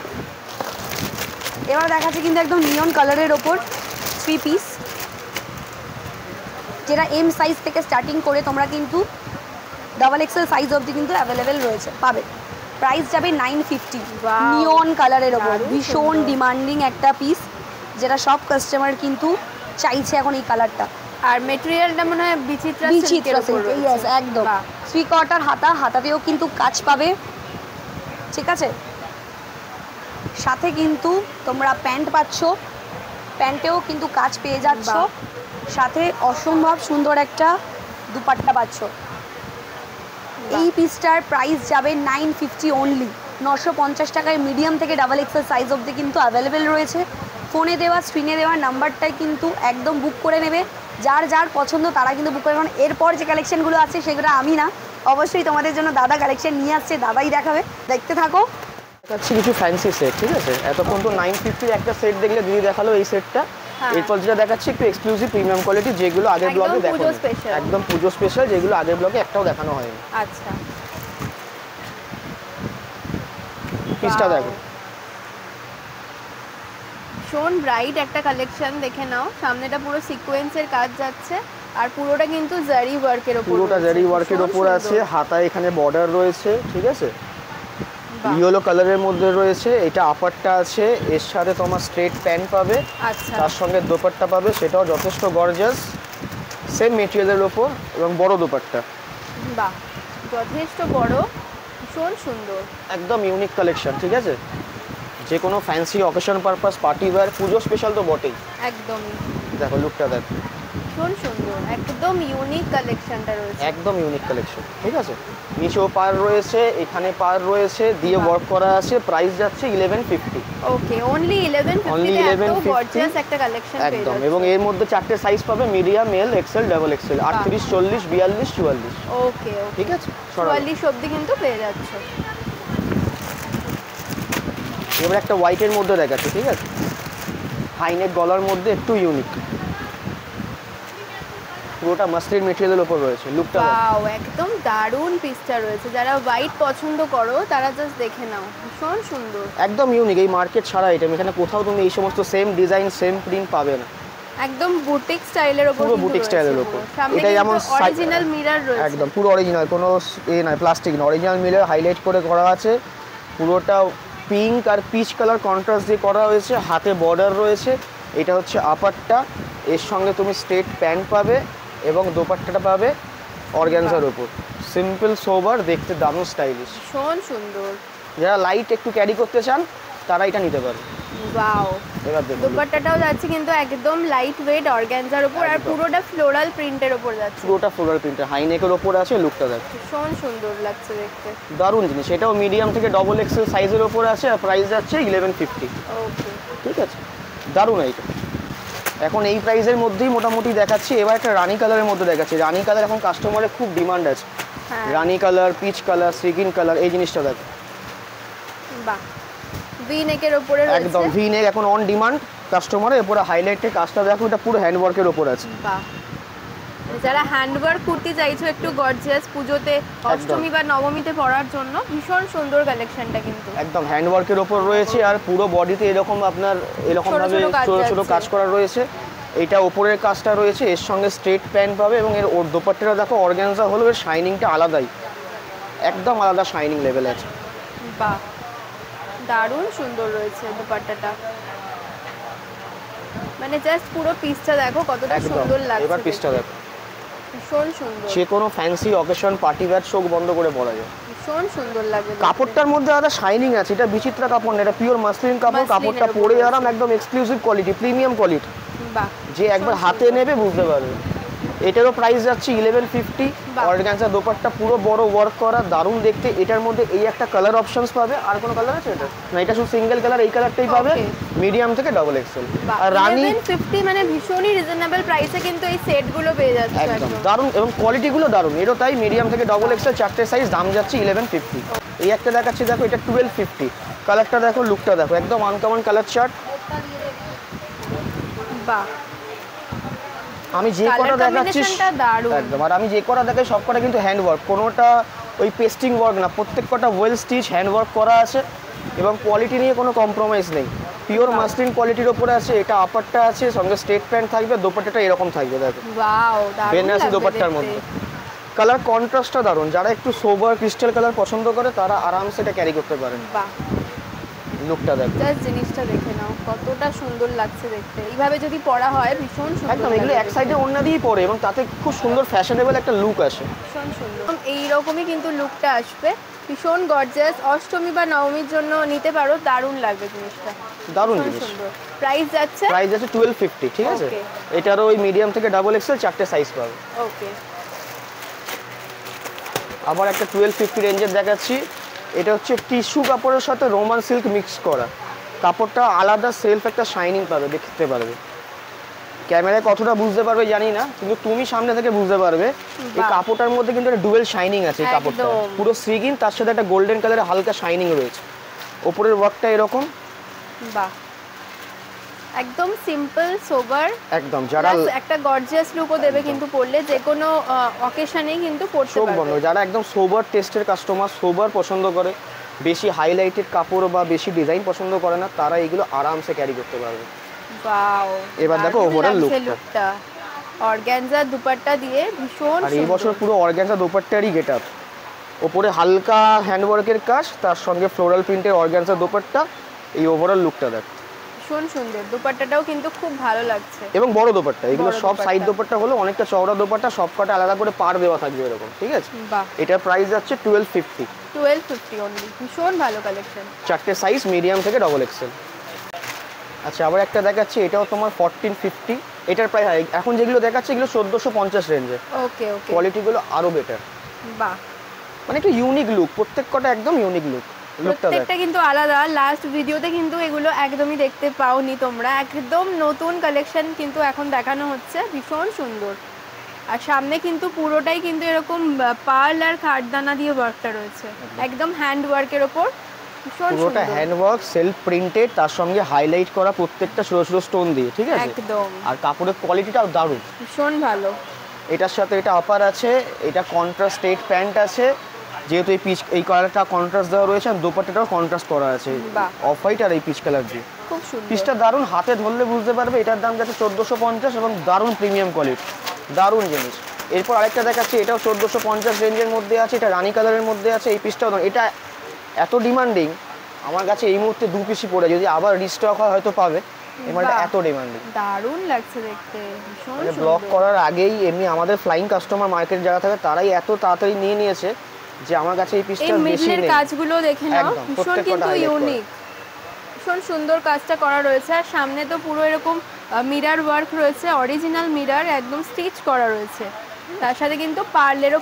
এবার দেখাচ্ছি কিন্তু একদম নিয়ন কালারের ওপর 3 পিস, যেটা এম সাইজ থেকে স্টার্টিং করে তোমরা কিন্তু XXL সাইজ অবধি কিন্তু অ্যাভেলেবেল রয়েছে, পাবে। প্রাইস যাবে 950, নিয়ন কালারের ওপর, ভীষণ ডিমান্ডিং একটা পিস, যেটা সব কাস্টমার কিন্তু চাইছে এখন এই কালারটা। আর মেটেরিয়ালটা মনে হয় বিচিত্রা সিল্ক, ইয়েস একদম। 3/4 হাতা, হাতাতেও কিন্তু কাজ পাবে, ঠিক আছে। সাথে কিন্তু তোমরা প্যান্ট পাচ্ছ, প্যান্টেও কিন্তু কাজ পেয়ে যাচ্ছ, সাথে অসম্ভব সুন্দর একটা দুপাট্টা পাচ্ছ। এই পিসটার প্রাইস যাবে 950 অনলি। 950 টাকায় মিডিয়াম থেকে ডাবল এক্সেল সাইজ অবধি কিন্তু অ্যাভেলেবেল রয়েছে। ফোনে দেওয়া স্ক্রিনে দেওয়া নাম্বারটাই কিন্তু একদম বুক করে নেবে। যার যার পছন্দ তারা কিন্তু বুক করে, কারণ এরপর যে কালেকশনগুলো আছে সেগুলো আমি না, অবশ্যই তোমাদের জন্য দাদা কালেকশন নিয়ে আসছে, দাদাই দেখাবে, দেখতে থাকো। দেখাচ্ছি কিছু ফ্যান্সি সেট, ঠিক আছে? এতক্ষণ তো 950 একটা সেট দেখলে দিদি দেখালো এই সেটটা। এরপর যেটা দেখাচ্ছি একটু এক্সক্লুসিভ প্রিমিয়াম কোয়ালিটি, যেগুলো আগের ব্লগে দেখানো, একদম পুজো স্পেশাল, যেগুলো আগের ব্লগে একটাও দেখানো হয়নি। আচ্ছা, পিসটা দেখো, ভীষণ ব্রাইট একটা কালেকশন, দেখে নাও। সামনেটা পুরো সিকোয়েন্সের কাজ যাচ্ছে, আর পুরোটা কিন্তু জারি ওয়ার্কের উপর, পুরোটা জারি ওয়ার্কের উপর আছে। হাতায় এখানে বর্ডার রয়েছে, ঠিক আছে? ইয়েলো কালারের মধ্যে রয়েছে। এটা আপারটা আছে, এর সাথে তোমার স্ট্রেট প্যান্ট পাবে, আচ্ছা, তার সঙ্গে দোপাট্টা পাবে, সেটাও যথেষ্ট গর্জাস, সেম মেটেরিয়ালের ওপর এবং বড় দোপাট্টা। বাহ, যথেষ্ট বড়, ভীষণ সুন্দর, একদম ইউনিক কালেকশন, ঠিক আছে? যে কোনো fancy occasion purpose, party wear, পুজো স্পেশাল তো বটেই। একদমই। দেখো লুকটা দেখো, ভীষণ সুন্দর, একদম ইউনিক কালেকশনটা রয়েছে, একদম ইউনিক কালেকশন, ঠিক আছে? নিচেও পার রয়েছে, এখানে পার রয়েছে, দিয়ে ওয়ার্ক করা আছে। প্রাইস যাচ্ছে 1150। ওকে, অনলি 1150 তে এত গর্জিয়াস একটা কালেকশন পেয়ে একদম। যাচ্ছে। এবং এর মধ্যে চারটে সাইজ পাবে, মিডিয়াম, এল, এক্সেল, ডাবল এক্সেল, 38, 40, 42, 44। ওকে, ঠিক আছে? 44 অবধি কিন্তু পেয়ে যাচ্ছে। এবার একটা হোয়াইটের মধ্যে দেখাচ্ছে, ঠিক আছে? হাইনেক গলার মধ্যে একটু ইউনিক, পুরোটা মাসলিন মেটেরিয়ালের উপর রয়েছে। লুকটা ওয়াও, একদম দারুণ পিসটা রয়েছে। যারা হোয়াইট পছন্দ করো তারা জাস্ট দেখে নাও, ভীষণ সুন্দর, একদম ইউনিক। এই মার্কেট ছাড়া আইটেম, এখানে কোথাও তুমি এই সমস্ত সেম ডিজাইন, সেম প্রিন্ট পাবে না। একদম বুটিক স্টাইলের উপর, পুরো বুটিক স্টাইলের উপর। এটা যেমন অরিজিনাল মিরর রয়েছে, একদম পুরো অরিজিনাল, কোনো এ নয়, প্লাস্টিক না, অরিজিনাল মিরর হাইলাইট করে করা আছে। পুরোটা পিঙ্ক আর পিচ কালার কন্ট্রাস্ট দিয়ে করা হয়েছে। হাতে বর্ডার রয়েছে। এটা হচ্ছে আপারটা, এর সঙ্গে তুমি স্ট্রেট প্যান্ট পাবে এবং দোপাট্টাটা পাবে অর্গানজার উপর। সিম্পল সোবার, দেখতে দারুণ স্টাইলিশ, ভীষণ সুন্দর। যারা লাইট একটু ক্যারি করতে চান তারা এটা নিতে পারে। ওয়াও, এবার দেখুন দুপাট্টাটাও যাচ্ছে কিন্তু একদম লাইট ওয়েট অর্গানজার উপর, আর পুরোটা ফ্লোরাল প্রিন্টের উপর যাচ্ছে। পুরোটা ফ্লোরাল প্রিন্টের, হাইনেকের ওপর আছে। লুকটা দেখো, ভীষণ সুন্দর লাগছে দেখতে, দারুণ জিনিস। এটাও মিডিয়াম থেকে ডবল এক্সেল সাইজের ওপর আছে, আর প্রাইস যাচ্ছে 1150। ওকে, ঠিক আছে, দারুণ আইটেম। এখন এই প্রাইসের মধ্যেই মোটামুটি দেখাচ্ছি। এবার একটা রানি কালারের মধ্যে দেখাচ্ছি। রানি কালার এখন কাস্টমারের খুব ডিমান্ড আছে। হ্যাঁ, রানি কালার, পিচ কালার, সিগিন কালার, এই জিনিসটা দেখো, বাহ, ভি নেকের উপরে রয়েছে, একদম ভি নেক এখন অন ডিমান্ড কাস্টমারের। এরপরে হাইলাইটের কাজটা দেখো, এটা পুরো হ্যান্ডওয়ার্কের ওপর আছে। বাহ, যারা হ্যান্ডওয়ার্ক কুর্তি চাইছো একটু গর্জিয়াস পুজোতে, অষ্টমী বা নবমীতে পরার জন্য, ভীষণ সুন্দর কালেকশনটা কিন্তু একদম হ্যান্ডওয়ার্কের ওপর রয়েছে। আর পুরো বডিতে এরকম আপনার ভাবে ছোট ছোট কাজ করা রয়েছে। এটা ওপরের কাজটা রয়েছে, এর সঙ্গে স্ট্রেট প্যান্ট পাবে এবং এর ওর দোপাট্টাটা দেখো অর্গানজা হলো, এর শাইনিংটা আলাদাই, একদম আলাদা শাইনিং লেভেল আছে। বাহ, দারুণ সুন্দর রয়েছে দুপাট্টাটা, মানে জাস্ট পুরো পিসটা দেখো কতটা একদম। সুন্দর লাগছে। এবার পিসটা দেখো, ভীষণ সুন্দর, যে কোনো ফ্যান্সি অকেশন, পার্টি ওয়্যার চোখ বন্ধ করে পরা যায়। ভীষণ সুন্দর লাগে দেখতে। কাপড়টার মধ্যে আলাদা শাইনিং আছে। এটা বিচিত্রা কাপড় না, এটা পিওর মাসলিন কাপড়। কাপড়টা পরে আরাম, একদম এক্সক্লুসিভ কোয়ালিটি, প্রিমিয়াম কোয়ালিটি। বাহ, যে একবার হাতে নেবে বুঝতে পারবে। এটারও প্রাইস যাচ্ছে 1150। অর্গানজা দোপাট্টা পুরো বড় ওয়ার্ক করা, দারুণ দেখতে। এটার মধ্যে এই একটা কালার অপশনস পাবে। আর কোনো কালার আছে এটা না, এটা শুধু সিঙ্গেল কালার, এই কালারটাই পাবে, মিডিয়াম থেকে ডবল এক্সেল। আর রানী 1150 মানে ভীষণই রিজনেবল প্রাইসে কিন্তু এই সেটগুলো পেয়ে যাচ্ছে একদম একদম। দারুণ, এবং কোয়ালিটিগুলো দারুণ। এরও তাই, মিডিয়াম থেকে ডবল এক্সেল চারটে সাইজ, দাম যাচ্ছে 1150। এই একটা দেখাচ্ছি দেখো, এটা 1250। কালারটা দেখো, লুকটা দেখো, একদম আনকমন কালার চার্ট। বাহ, আমি যে কটা দেখাচ্ছি একদম, আর আমি যে কটা দেখাই সব কটা কিন্তু হ্যান্ডওয়ার্ক, কোনোটা ওই পেস্টিং ওয়ার্ক না, প্রত্যেক কটা ওয়েল স্টিচ হ্যান্ডওয়ার্ক করা আছে এবং কোয়ালিটি নিয়ে কোনো কম্প্রোমাইজ নেই। পিওর মাসলিন কোয়ালিটির ওপরে আছে। এটা আপারটা আছে, সঙ্গে স্ট্রেট প্যান্ট থাকবে, দোপাট্টাটা এরকম থাকবে দেখো, ওয়াও, দারুণ বেনারসি লাগছে দোপাট্টার দেখতে। মধ্যে। কালার কন্ট্রাস্টটা দারুণ। যারা একটু সোবার ক্রিস্টাল কালার পছন্দ করে তারা আরামসে এটা ক্যারি করতে পারেন। বাহ, লুকটা দেখো, জাস্ট জিনিসটা দেখে নাও কতটা সুন্দর লাগছে দেখতে। এইভাবে যদি পরা হয় ভীষণ সুন্দর একদম। এগুলো লাগে এক সাইডে ওড়না দিয়েই পরে এবং তাতে খুব সুন্দর ফ্যাশনেবল একটা লুক আসে। ভীষণ সুন্দর, এইরকমই কিন্তু লুকটা আসবে, ভীষণ গর্জিয়াস। অষ্টমী বা নবমীর জন্য নিতে পারো, দারুণ লাগবে জিনিসটা, দারুণ ভীষণ জিনিস। সুন্দর। প্রাইস যাচ্ছে প্রাইস আছে 1250। ঠিক আছে, Okay. এটারও ওই মিডিয়াম থেকে ডাবল এক্সেল চারটে সাইজ পাবে। ওকে, আবার একটা 1250 রেঞ্জের দেখাচ্ছি। এটা হচ্ছে টিস্যু কাপড়ের সাথে রোমান সিল্ক মিক্স করা, কাপড়টা আলাদা সেলফ একটা শাইনিং পাবে, দেখতে পারবে। ক্যামেরায় কতটা বুঝতে পারবে জানি না, কিন্তু তুমি সামনে থেকে বুঝতে পারবে। এই কাপড়টার মধ্যে কিন্তু একটা ডুয়েল শাইনিং আছে। এই কাপড়টা পুরো সিগিন, তার সাথে একটা গোল্ডেন কালারের হালকা শাইনিং রয়েছে। ওপরের ওয়ার্কটা এরকম। বাহ, একদম সিম্পল সোবার, একদম যারা একটা গর্জিয়াস লুকও দেবে কিন্তু পরলে, যে কোনো অকেশনেই কিন্তু পরতে পারবে। যারা একদম সোবার টেস্টের কাস্টমার, সোবার পছন্দ করে, বেশি হাইলাইটেড কাপড় বা বেশি ডিজাইন পছন্দ করে না, তারা এগুলো আরামসে ক্যারি করতে পারবে। ওয়াও, এবার দেখো ওভারঅল লুকটা অর্গানজা দুপাট্টা দিয়ে ভীষণ সুন্দর। আর এই বছর পুরো অর্গানজা দুপাট্টারই গেটআপ। ওপরে হালকা হ্যান্ডওয়ার্কের কাজ, তার সঙ্গে ফ্লোরাল প্রিন্টের অর্গানজা দুপাট্টা। এই ওভারঅল লুকটা দেখ, ভীষণ সুন্দর। দুপাট্টাটাও কিন্তু খুব ভালো লাগছে, এবং বড় দোপাট্টা। এগুলো সব সাইড দোপাট্টা হলো অনেকটা চওড়া দোপাট্টা, সব কটা আলাদা করে পার দেওয়া থাকবে এরকম, ঠিক আছে। বাহ, এটার প্রাইস যাচ্ছে 1250 অনলি। ভীষণ ভালো কালেকশন। চারটে সাইজ, মিডিয়াম থেকে ডবল এক্সেল। আচ্ছা, আবার একটা দেখাচ্ছি, এটাও তোমার 1450। এটার প্রাইস এখন যেগুলো দেখাচ্ছে এগুলো 1450 রেঞ্জে। ওকে ওকে, কোয়ালিটিগুলো আরো বেটার। বাহ, মানে একটু ইউনিক লুক, প্রত্যেক কটা একদম ইউনিক লুক। প্রত্যেকটা কিন্তু আলাদা। লাস্ট ভিডিওতে কিন্তু এগুলো একদমই দেখতে পাওনি তোমরা, একদম নতুন কালেকশন কিন্তু এখন দেখানো হচ্ছে। ভীষণ সুন্দর। আর সামনে কিন্তু পুরোটাই কিন্তু এরকম পার্ল আর কাঠদানা দিয়ে ওয়ার্কটা রয়েছে, একদম হ্যান্ড ওয়ার্কের ওপর। ভীষণ পুরোটা হ্যান্ড ওয়ার্ক, সেলফ প্রিন্টেড, তার সঙ্গে হাইলাইট করা প্রত্যেকটা ছোট ছোট স্টোন দিয়ে, ঠিক আছে। একদম। আর কাপড়ের কোয়ালিটিটাও দারুণ, ভীষণ ভালো। এটার সাথে এটা আপার আছে, এটা কন্ট্রাস্ট স্টেট প্যান্ট আছে। যেহেতু এই পিচ, এই কালারটা কন্ট্রাস্ট দেওয়া রয়েছে, আর দোপাট্টাটাও কন্ট্রাস্ট করা আছে অফ হোয়াইট আর এই পিচ কালার দিয়ে। খুব সুন্দর। পিসটা দারুণ, হাতে ধরলে বুঝতে পারবে। এটার দাম যাচ্ছে 1450 এবং দারুণ প্রিমিয়াম কোয়ালিটি, দারুণ জিনিস। এরপর আরেকটা দেখাচ্ছি, এটাও 1450 রেঞ্জের মধ্যে আছে। এটা রানী কালারের মধ্যে আছে। এই পিসটাও এটা এত ডিমান্ডিং, আমার কাছে এই মুহূর্তে 2 পিসই পড়ে, যদি আবার রিস্টক হয় হয়তো পাবে। এবারটা এত ডিমান্ডিং, দারুণ লাগছে দেখতে। ভীষণ মানে ব্লক করার আগেই এমনি আমাদের ফ্লাইং কাস্টমার মার্কেট যারা থাকে তারাই এত তাড়াতাড়ি নিয়ে নিয়েছে যে আমার কাছে এই পিসটা বেশি নেই। কাজগুলো দেখে নাও, ভীষণ কিন্তু ইউনিক, ভীষণ সুন্দর কাজটা করা রয়েছে। আর সামনে তো পুরো এরকম মিরর ওয়ার্ক রয়েছে, অরিজিনাল মিরর একদম স্টিচ করা রয়েছে। তার সাথে কিন্তু পার্লেরও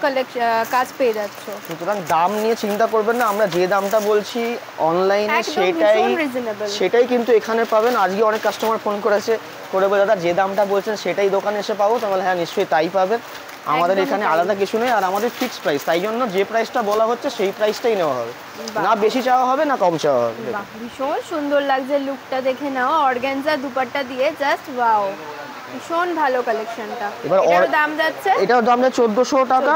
কাজ পেয়ে যাচ্ছ। সুতরাং দাম নিয়ে চিন্তা করবেন না, আমরা যে দামটা বলছি অনলাইনে সেটাই কিন্তু এখানে পাবেন। আজকে অনেক কাস্টমার ফোন করেছে, করে বলে দাদা যে দামটা বলছেন সেটাই দোকানে এসে পাবো। তাহলে হ্যাঁ, নিশ্চয়ই তাই পাবেন। আমাদের এখানে আলাদা কিছু নেই, আর আমাদের ফিক্সড প্রাইস, তাই জন্য যে প্রাইসটা বলা হচ্ছে সেই প্রাইসটাই নেওয়া হবে, না বেশি চাওয়া হবে না কম চাওয়া হবে। ভীষণ সুন্দর লাগছে লুকটা, দেখে নাও। অর্গানজা দুপাট্টা দিয়ে জাস্ট ওয়াও, ভীষণ ভালো কালেকশনটা। এটার দাম যাচ্ছে, এটার দাম যাচ্ছে 1400 টাকা।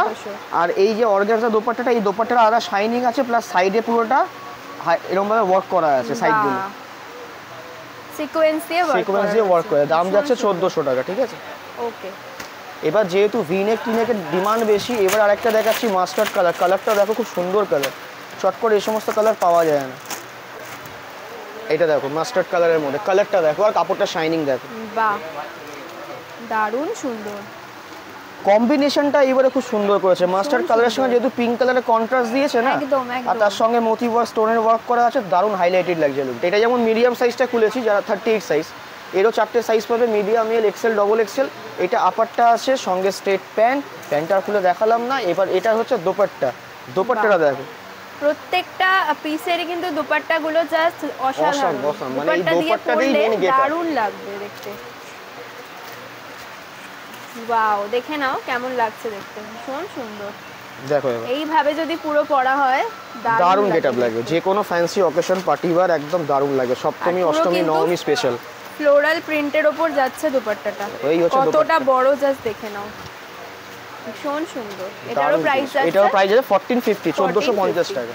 আর এই যে অর্গানজা দোপাট্টাটা, এই দোপাট্টাটা আলাদা শাইনিং আছে, প্লাস সাইডে পুরোটা এরকম ভাবে ওয়ার্ক করা আছে, সাইডগুলো সিকোয়েন্স দিয়ে ওয়ার্ক করে। দাম যাচ্ছে 1400 টাকা, ঠিক আছে। ওকে, এবার যেহেতু ভিনেক টিনেকের ডিমান্ড বেশি, এবার আরেকটা দেখাচ্ছি মাস্টার্ড কালার। কালারটা দেখো, খুব সুন্দর কালার, চট করে এই সমস্ত কালার পাওয়া যায় না। এটা দেখো মাস্টার্ড কালারের মধ্যে, কালারটা দেখো আর কাপড়টা শাইনিং দেখো, বাহ, দারুণ সুন্দর কম্বিনেশনটা এবারে খুব সুন্দর করেছে। মাস্টার্ড কালারের সঙ্গে যেহেতু পিঙ্ক কালারের কন্ট্রাস্ট দিয়েছে না, আর তার সঙ্গে মোটিভ ওয়ার্ক, স্টোনের ওয়ার্ক করা আছে, দারুণ হাইলাইটেড লাগছে লুকটা। এটা যেমন মিডিয়াম সাইজটা খুলেছি, যারা 38 সাইজ, এরও 4টে সাইজ পাবে, মিডিয়াম, এল, এক্সেল, ডবল এক্সেল। এটা আপারটা আছে, সঙ্গে স্ট্রেট প্যান্ট, প্যান্টটা খুলে দেখালাম না। এবার এটা হচ্ছে দোপাট্টা, দোপাট্টাটা দেখো, প্রত্যেকটা পিসেরই কিন্তু দোপাট্টাগুলো জাস্ট অসাধারণ। মানে এই দোপাট্টাটাই মেন গেট, দারুণ লাগবে দেখতে। ওয়াও, দেখে নাও কেমন লাগছে দেখতে, ভীষণ সুন্দর। দেখো এইভাবে যদি পুরো পরা হয় দারুণ গেটআপ লাগবে, যে কোনো ফ্যান্সি অকেশন, পার্টি ওয়্যার একদম দারুণ লাগে। সপ্তমী, অষ্টমী, নবমী স্পেশাল ফ্লোরাল প্রিন্টের ওপর যাচ্ছে দোপাট্টাটা, কতটা বড় জাস্ট দেখে নাও, ভীষণ সুন্দর। এটারও প্রাইস আছে, এটারও প্রাইস আছে 1450, 1450 টাকা।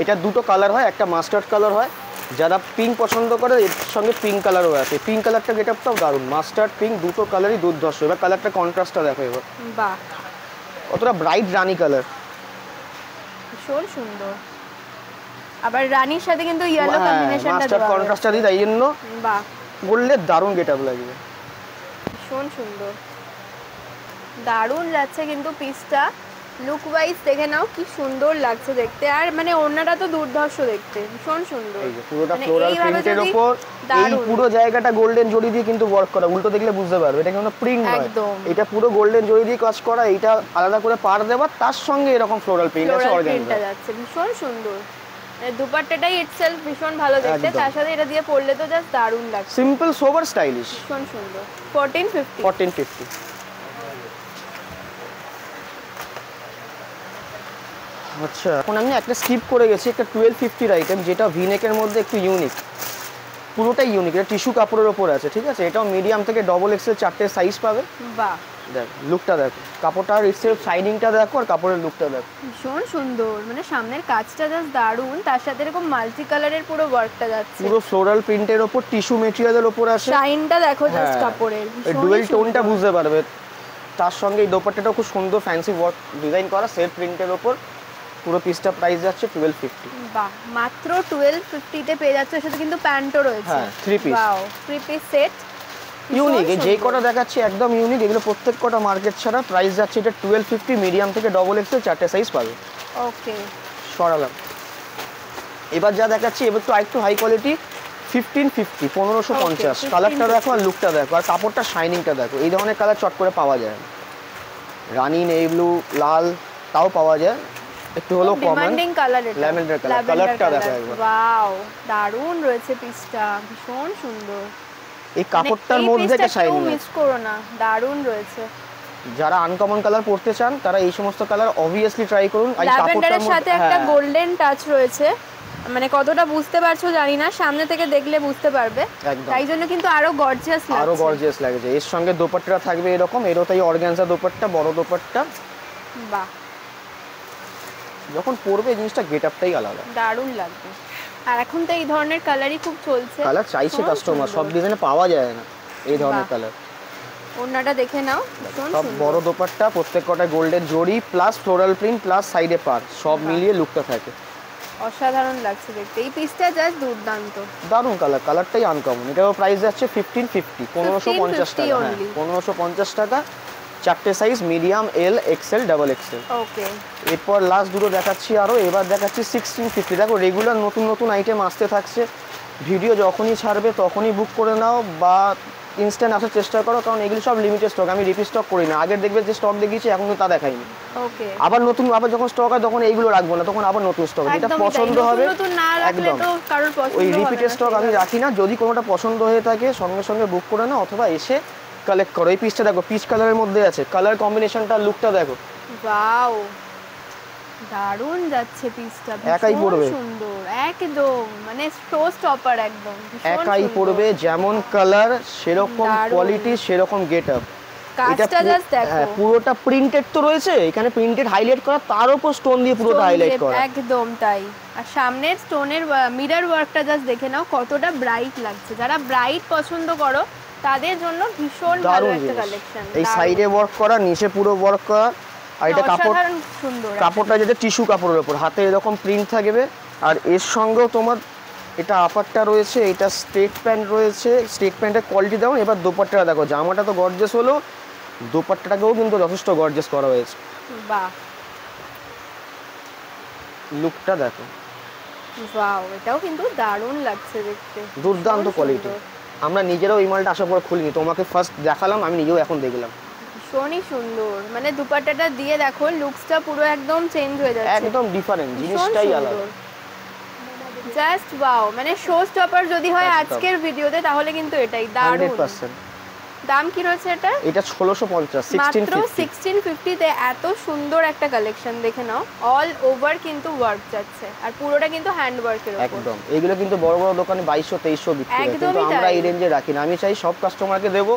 এটা দুটো কালার হয়, একটা মাস্টার্ড কালার হয়, যারা পিঙ্ক পছন্দ করে এর সঙ্গে পিঙ্ক কালারও আছে। পিঙ্ক কালারটা গেটআপটাও দারুণ, মাস্টার্ড পিঙ্ক দুটো কালারই দুর্ধর্ষ। এবার কালারটা কন্ট্রাস্টটা দেখো, এবার বাহ, কতটা ব্রাইট রানী কালার, ভীষণ সুন্দর। আবার রানীর সাথে কিন্তু ইয়েলো কম্বিনেশনটা মাস্টার্ড কন্ট্রাস্টটা দিই, তাই জন্য বাহ, বললে দারুণ গেটআপ লাগবে, ভীষণ সুন্দর, দারুণ যাচ্ছে কিন্তু পিসটা। লুক ওয়াইজ দেখে নাও কি সুন্দর লাগছে দেখতে, আর মানে ওড়নাটা তো দুর্ধর্ষ দেখতে, ভীষণ সুন্দর। এই যে পুরোটা মানে ফ্লোরাল এইভাবে প্রিন্টের যদি উপর, এই দারুণ। পুরো জায়গাটা গোল্ডেন জরি দিয়ে কিন্তু ওয়ার্ক করা, উল্টো দেখলে বুঝতে পারবে এটা কিন্তু প্রিন্ট নয়, একদম। এটা পুরো গোল্ডেন জরি দিয়ে কাজ করা, এটা আলাদা করে পার দেওয়া, তার সঙ্গে এরকম ফ্লোরাল প্রিন্ট আছে ফ্লোরাল অর্গানজা। প্রিন্টটা যাচ্ছে, ভীষণ সুন্দর। দুপাট্টাটাই ইটসেলফ ভীষণ ভালো দেখতে, একদম। তার সাথে এটা দিয়ে পরলে তো জাস্ট দারুণ লাগছে, সিম্পল সোবার স্টাইলিশ। ভীষণ সুন্দর। 1450। 1450। আচ্ছা, এখন আমি একটা স্কিপ করে গেছি, একটা 1250 আইটেম, যেটা ভিনেকের মধ্যে একটু ইউনিক, পুরোটাই ইউনিক। এটা টিস্যু কাপড়ের ওপর আছে, ঠিক আছে? এটাও মিডিয়াম থেকে ডবল এক্সেল 4টে সাইজ পাবে। বাহ, দেখ লুকটা দেখো, কাপড়টার ইটসেলফ শাইনিংটা দেখো, আর কাপড়ের লুকটা দেখো, ভীষণ সুন্দর। মানে সামনের কাজটা জাস্ট দারুণ, তার সাথে এরকম মাল্টি কালারের পুরো ওয়ার্কটা যাচ্ছে, পুরো ফ্লোরাল প্রিন্টের ওপর টিস্যু মেটেরিয়ালের ওপর আছে। শাইনটা দেখো জাস্ট হ্যাঁ, কাপড়ের, এই ডুয়েল টোনটা বুঝতে পারবে। তার সঙ্গে এই দোপাট্টাটা খুব সুন্দর ফ্যান্সি ওয়ার্ক ডিজাইন করা সেলফ প্রিন্টের ওপর। পুরো পিসটা প্রাইস যাচ্ছে 1250। বাহ, মাত্র 1250 তে পেয়ে যাচ্ছে। এর সাথে কিন্তু প্যান্টও রয়েছে। হ্যাঁ, 3 piece. Wow, 3 piece set, unique, এই যেই কটা দেখাচ্ছি একদম ইউনিক, এগুলো প্রত্যেক কটা মার্কেট ছাড়া। প্রাইস যাচ্ছে এটা 1250, মিডিয়াম থেকে ডবল এক্সেল 4টে সাইজ পাবে। ওকে, সরালাম। এবার যা দেখাচ্ছি এবার তো আরেকটু হাই কোয়ালিটি, 1550, 1550। Okay, কালারটা দেখো আর লুকটা দেখো, আর কাপড়টা শাইনিংটা দেখো। এই ধরনের কালার চট করে পাওয়া যায় না। রানী, নেভি ব্লু, লাল তাও পাওয়া যায়, একটু হলো কমন। ডিমান্ডিং কালার, এটা ল্যাভেন্ডার কালার, কালারটা দেখো একবার। ওয়াও, দারুণ রয়েছে পিসটা, ভীষণ সুন্দর। এই কাপড়টার মধ্যে একটা শাইনিং আছে। মিস করো না, দারুণ রয়েছে। যারা আনকমন কালার পড়তে চান তারা এই সমস্ত কালার অবভিয়াসলি ট্রাই করুন। আর এই কাপড়টার ল্যাভেন্ডারের সাথে মধ্যে একটা হ্যাঁ, গোল্ডেন টাচ রয়েছে, মানে কতটা বুঝতে পারছো জানি না, সামনে থেকে দেখলে বুঝতে পারবে। একদম। তাই জন্য কিন্তু আরো গর্জিয়াস লাগছে, আরো গর্জিয়াস লাগছে। এর সঙ্গে দোপাট্টা থাকবে এরকম, এরও তাই অর্গানজা দোপাট্টা, বড় দোপাট্টা। বাহ, যখন পরবে এই জিনিসটা গেট আপটাই আলাদা, দারুণ লাগবে। আর এখন তো এই ধরনের কালারই খুব চলছে, কালার চাইছে ভীষণ কাস্টমার, সব সুন্দর। ডিজাইনে পাওয়া যায় না এই ধরনের বাহ। কালার। ওড়নাটা দেখে নাও, ভীষণ সব সুন্দর। বড় দোপাট্টা, প্রত্যেক কটা গোল্ডেন জরি প্লাস ফ্লোরাল প্রিন্ট প্লাস সাইডে পার, সব মিলিয়ে লুকটা থাকে। অসাধারণ লাগছে দেখতে, এই পিসটা জাস্ট দুর্দান্ত। দারুণ কালার, কালারটাই আনকমন। এটাও প্রাইস যাচ্ছে 1550, 1550 টাকা। হ্যাঁ, only। 1550 টাকা, 4টে সাইজ, মিডিয়াম, এল, এক্সেল, ডাবল এক্সেল। ওকে, এরপর লাস্ট দুটো দেখাচ্ছি আরও, এবার দেখাচ্ছি 1650। দেখো রেগুলার নতুন নতুন আইটেম আসতে থাকছে, ভিডিও যখনই ছাড়বে তখনই বুক করে নাও বা ইনস্ট্যান্ট আসার চেষ্টা করো, কারণ এগুলো সব লিমিটেড স্টক, আমি রিপিট স্টক করি না। আগের দেখবে যে স্টক দেখিয়েছি এখন কিন্তু তা দেখাইনি। ওকে, আবার নতুন, আবার যখন স্টক হয় তখন এইগুলো রাখবো না, তখন আবার নতুন স্টক, যেটা একদমই তাই। পছন্দ নতুন হবে নতুন না রাখলে একদম। তো কারোর পছন্দ ওই হবে রিপিটেড না, স্টক আমি সেইভাবে। রাখি না। যদি কোনোটা পছন্দ হয়ে থাকে সঙ্গে সঙ্গে বুক করে নাও, অথবা এসে কালেক্ট করো। এই পিসটা দেখো, পিচ কালারের মধ্যে আছে, কালার কম্বিনেশনটা, লুকটা দেখো। ওয়াও, দারুণ যাচ্ছে পিসটা, একাই পরবে। সুন্দর একদম, মানে শো স্টপার একদম, ভীষণ একাই সুন্দর। পড়বে, যেমন কালার সেরকম দারুণ। কোয়ালিটি সেরকম গেট আপ। কাজটা জাস্ট দেখো, পুরোটা প্রিন্টেড তো রয়েছে, এখানে প্রিন্টেড হাইলাইট করা, তার উপর স্টোন দিয়ে পুরোটা Stone হাইলাইট দিয়ে করা। একদম তাই। আর সামনের স্টোনের মিরর ওয়ার্কটা জাস্ট দেখে নাও কতটা ব্রাইট লাগছে। যারা ব্রাইট পছন্দ করো তাদের জন্য ভীষণ ভালো দারুণ একটা জিনিস। কালেকশন। এই সাইডে ওয়ার্ক করা, নিচে পুরো ওয়ার্ক করা, আর এটা কাপড়, সুন্দর কাপড়টা যেটা টিস্যু কাপড়ের উপর, হাতে এরকম প্রিন্ট থাকবে। আর এর সঙ্গেও তোমার এটা আপারটা রয়েছে, এটা স্ট্রেট প্যান্ট রয়েছে, স্ট্রেট প্যান্টের কোয়ালিটি দাও। এবার দোপাট্টাটা দেখো, জামাটা তো গর্জিয়াস হলো, দোপাট্টাটাকেও কিন্তু যথেষ্ট গর্জিয়াস করা হয়েছে। বাহ, লুকটা দেখো, ওয়াও, এটাও কিন্তু দারুণ লাগছে দেখতে, দুর্দান্ত ভীষণ কোয়ালিটি। সুন্দর। আমরা নিজেরাও এই মালটা আসার পর খুলিনি, তোমাকে ফার্স্ট দেখালাম, আমি নিজেও এখন দেখলাম। ভীষণই সুন্দর, মানে দুপাট্টাটা দিয়ে দেখো লুকসটা পুরো একদম চেঞ্জ হয়ে যাচ্ছে, একদম ডিফারেন্ট, ভীষণ জিনিসটাই সুন্দর। আলাদা। জাস্ট ওয়াও, মানে শো স্টপার যদি হয় একদম। আজকের ভিডিওতে তাহলে কিন্তু এটাই দারুণ। 100%। দাম কি রয়েছে এটা? এটা 1650, মাত্র 1650। 1650 তে এত সুন্দর একটা কালেকশন দেখে নাও। অল ওভার কিন্তু ওয়ার্ক যাচ্ছে, আর পুরোটা কিন্তু হ্যান্ড ওয়ার্কের উপর। একদম, এগুলো কিন্তু বড় বড় দোকানে 2200-2300 বিক্রি হয়, কিন্তু একদমই আমরা তাই। এই রেঞ্জে রাখি না। আমি চাই সব কাস্টমারকে দেবো,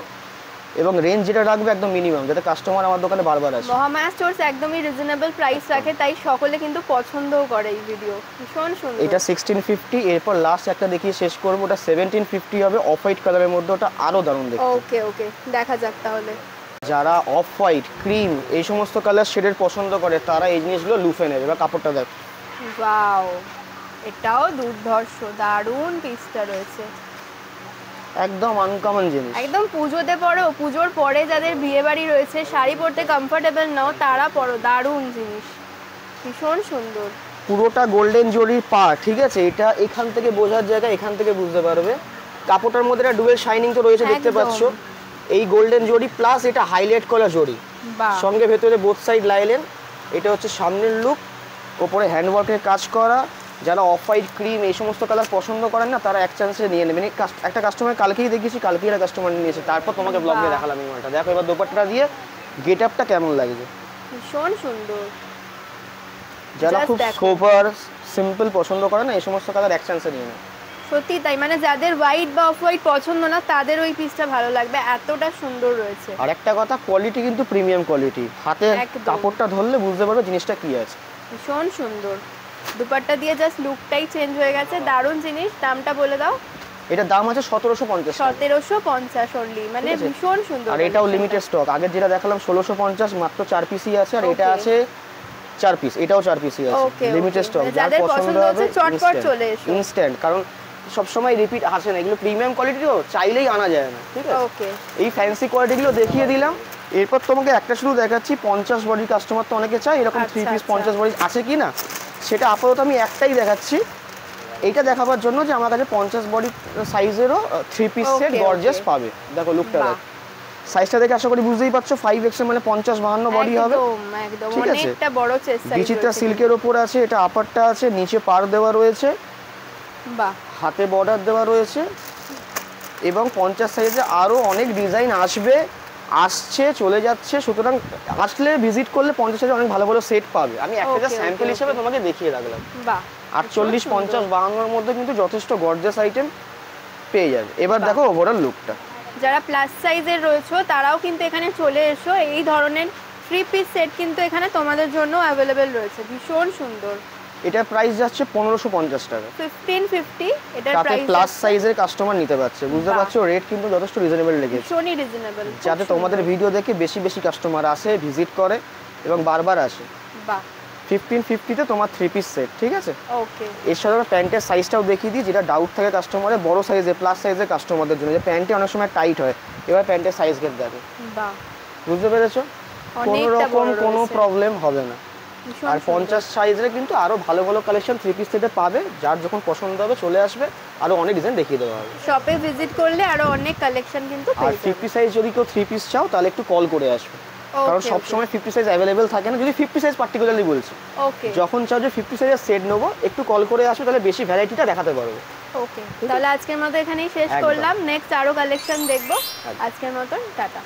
এবং রেঞ্জ যেটা রাখবে একদম মিনিমাম, যাতে কাস্টমার আমার দোকানে বারবার আসে। মহামায়া স্টোরস একদমই রিজনেবল প্রাইস রাখে, তাই সকলে কিন্তু পছন্দও করে এই ভিডিও, ভীষণ সুন্দর। এটা 1650। এরপর লাস্ট একটা দেখিয়ে শেষ করবো, ওটা 1750 হবে, অফ হোয়াইট কালারের মধ্যে, ওটা আরো দারুণ দেখতে। ওকে ওকে, দেখা যাক তাহলে। যারা অফ হোয়াইট, ক্রিম এই সমস্ত কালার শেডের পছন্দ করে তারা এই জিনিসগুলো লুফে নেবে। বা কাপড়টা দেখ, ওয়াও, এটাও দুর্ধর্ষ, দারুণ পিসটা রয়েছে। একদম আনকমন জিনিস। একদম পুজোতে পরো, পুজোর পরে যাদের বিয়ে বাড়ি রয়েছে, শাড়ি পরতে কমফোর্টেবল নাও, তারা পরো, দারুণ জিনিস, ভীষণ সুন্দর। পুরোটা গোল্ডেন জরির পার, ঠিক আছে? এটা এখান থেকে বোঝার জায়গা, এখান থেকে বুঝতে পারবে। কাপড়টার মধ্যে একটা ডুয়েল শাইনিং তো রয়েছে, দেখতে একদম। পাচ্ছ। এই গোল্ডেন জরি প্লাস এটা হাইলাইট করা জরি, বাহ, সঙ্গে ভেতরে বোথ সাইড লাইলেন। এটা হচ্ছে সামনের লুক, ওপরে হ্যান্ডওয়ার্কের কাজ করা। যারা অফ হোয়াইট, ক্রিম এই সমস্ত কালার পছন্দ করেন না, তারা এক চান্সে নিয়ে নেবেন। একটা কাস্টমার কালকেই দেখিয়েছি, কালকেই একটা কাস্টমার নিয়েছে, তারপর তোমাকে ব্লগে দেখালাম এই মালটা। দেখো এবার দোপাট্টা দিয়ে গেট আপটা কেমন লাগছে, ভীষণ সুন্দর। যারা Just খুব দেখো। সোবার সিম্পল পছন্দ করে না, এই সমস্ত কালার এক চান্সে নিয়ে নেয়। সত্যি তাই, মানে যাদের হোয়াইট বা অফ হোয়াইট পছন্দ না, তাদের ওই পিসটা ভালো লাগবে, এতটা সুন্দর রয়েছে। আর একটা কথা, কোয়ালিটি কিন্তু প্রিমিয়াম কোয়ালিটি। হাতে একদম। কাপড়টা ধরলে বুঝতে পারবে জিনিসটা কি আছে। ভীষণ সুন্দর, দুপাট্টা দিয়ে জাস্ট লুকটাই চেঞ্জ হয়ে গেছে, দারুণ জিনিস। দামটা বলে দাও। এটার দাম আছে 1750 টাকা। 1750 অনলি, মানে ঠিক আছে? ভীষণ সুন্দর। আর এটাও লিমিটেড স্টক। আগের যেটা দেখালাম 1650, মাত্র 4 পিসই আছে। আর এটা Okay. আছে 4 পিস, এটাও 4 পিসই আছে। Okay, limited okay. স্টক, মানে যার যাদের পছন্দ পছন্দ হবে হচ্ছে চটপট চলে এসো। ইনস্ট্যান্ট, কারণ সব সময় রিপিট আসে না, এগুলো প্রিমিয়াম কোয়ালিটি তো, চাইলেই আনা যায় না, ঠিক আছে? ওকে, এই ফ্যান্সি কোয়ালিটিগুলো দেখিয়ে দিলাম। এরপর তোমাকে একটা শুধু দেখাচ্ছি, 50 বডির কাস্টমার তো অনেকে চায়, এরকম 3 আচ্ছা, পিস আচ্ছা। 50 বডি আছে কি না, সেটা আপাতত আমি একটাই দেখাচ্ছি। এইটা দেখাবার জন্য যে আমার কাছে 50 বডি সাইজেরও 3 piece set Okay, gorgeous okay. পাবে। দেখো লুকটা বাহ। দেখ, সাইজটা দেখে আশা করি বুঝতেই পারছো 5XL মানে 50-52 বডি হবে। একদম একদম, ঠিক আছে? অনেকটা বড় চেস্ট সাইজ। বিচিত্রা সিল্কের ওপর আছে, এটা আপারটা আছে, নিচে পার দেওয়া রয়েছে, বাহ, হাতে বর্ডার দেওয়া রয়েছে, এবং 50 সাইজে আরও অনেক ডিজাইন আসছে, চলে যাচ্ছে। সুতরাং আসলে ভিজিট করলে 50 সাইজে অনেক ভালো ভালো সেট পাবে। আমি একটা Okay, স্যাম্পল okay, হিসেবে okay. তোমাকে দেখিয়ে রাখলাম। বাহ, 48, 50, 52 মধ্যে কিন্তু যথেষ্ট গর্জিয়াস আইটেম পেয়ে যাবে। এবার বাহ। দেখো ওভারঅল লুকটা। যারা প্লাস সাইজের রয়েছে তারাও কিন্তু এখানে চলে এসো, এই ধরনের 3 পিস সেট কিন্তু এখানে তোমাদের জন্য অ্যাভেলেবেল রয়েছে, ভীষণ সুন্দর। এটার প্রাইস যাচ্ছে 1550 টাকা। 1550 এটার তাতে প্রাইস, প্লাস সাইজের কাস্টমার নিতে পারছে, বুঝতে বাহ। পারছো? রেট কিন্তু যথেষ্ট রিজনেবল লেগেছে, ভীষণই রিজনেবল, যাতে তোমাদের ভিডিও দেখে বেশি বেশি কাস্টমার আসে, ভিজিট করে এবং বারবার আসে। বাহ, 1550-তে তোমার 3 পিস সেট, ঠিক আছে? ওকে, এর সাথে আমরা প্যান্টের সাইজটাও দেখিয়ে দিই, যেটা ডাউট থাকে কাস্টমারের, বড় সাইজে প্লাস সাইজের কাস্টমারদের জন্য, যে প্যান্টে অনেক সময় টাইট হয়। এবার প্যান্টের সাইজ গেট দেখো, বাহ, বুঝতে পেরেছো? কোনো অনেকটা রকম বড় কোনো রয়েছে। প্রবলেম হবে না। ভীষণ আর সুন্দর। 50 সাইজে কিন্তু আরো ভালো ভালো কালেকশন 3 পিস সেটে পাবে, যার যখন পছন্দ হবে চলে আসবে, আরো অনেক ডিজাইন দেখিয়ে দেওয়া হবে। শপে ভিজিট করলে আরো অনেক কালেকশন কিন্তু আর পেয়ে যাবে। 50 সাইজ যদি কেউ 3 পিস চাও, তাহলে একটু কল করে আসবে, কারণ Okay, সব okay. সময় 50 সাইজ অ্যাভেলেবেল থাকে না। যদি 50 সাইজ পার্টিকুলারলি বলছি, ওকে, যখন চাও যে 50 সাইজের সেট নেবো, একটু কল করে আসবে, তাহলে বেশি ভ্যারাইটিটা দেখাতে পারবো। ওকে, তাহলে আজকের মতো এখানেই শেষ একদম। করলাম, নেক্সট আরো কালেকশন দেখবো। একদম। আজকের মতন টাটা।